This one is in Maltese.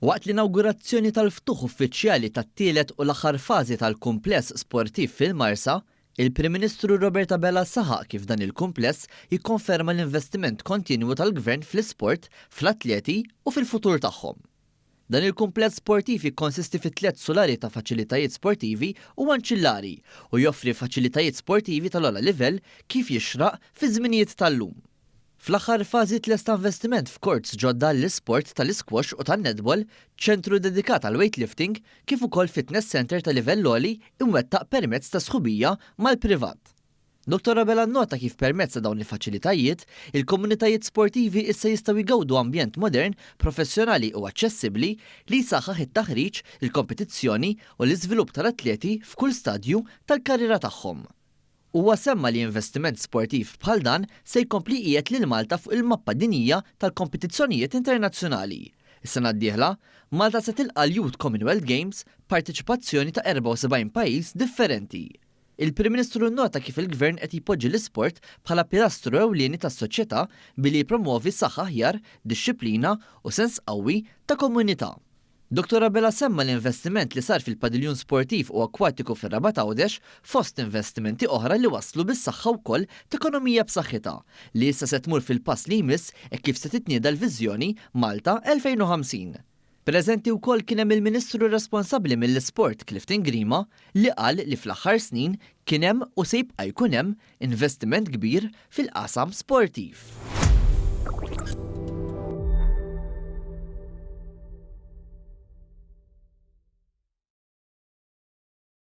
Waqt l-inawgurazzjoni tal-ftuħ uffiċjali tat-tielet u l-aħħar fażi tal-kumpless sportiv fil-Marsa, il-Prim Ministru Roberta Bella saħaq kif dan il-kumpless jikkonferma l-investiment kontinwu tal-Gvern fl-isport, fl-atleti u fil-futur tagħhom. Dan il-kumpless sportiv jikkonsisti fi 3 solari ta' faċilitajiet sportivi u anċillari u joffri faċilitajiet sportivi tal-ogħla livell kif jixraq fi żminijiet tal-lum. Fl-aħħar fażi tlesta investiment f'korts ġodda l-isport tal-isquash u tan-netball, ċentru dedikat għal weightlifting kif ukoll fitness center ta' livell għoli imwettaq permezz ta' sħubija mal-privat. Dr. Bella nota kif permezz ta' dawn il-faċilitajiet, il-komunitajiet sportivi issa jistgħu jgawdu ambjent modern, professjonali u aċċessibbli li jsaħħaħ it-taħriġ, il-kompetizzjoni u l-iżvilupp tal-atleti f'kull stadju tal-karriera tagħhom. Huwa semma li investiment sportiv bħal dan se jkompli qiegħed lil Malta fuq il-mappa dinjija tal-kompetizzjonijiet internazzjonali. Is-sena d-dieħla, Malta se tilqa' l-Youth Commonwealth Games, partiċipazzjoni ta' 74 pajjiż differenti. Il-Prim Ministru nnota kif il-Gvern qed jipoġġi l-isport bħala pilastru ewlieni tas-soċjetà billi jippromuovi saħħa aħjar, dixxilpina u sens qawwi ta' komunità. Dr. Bella semma l-investiment li sar fil-padiljon sportiv u akwatiku fir-Rabat Għawdex fost investimenti oħra li waslu bis-saħħa wkoll t-ekonomija b'saħħitha li issa se tmur fil-pass li jmiss e kif se titnieda l-viżjoni Malta 2050. Preżenti wkoll kien hemm il-Ministru responsabbli mill-isport Clifton Grima li qal li fl-aħħar snin kien hemm u se jibqa' jkun hemm investiment kbir fil-qasam sportiv.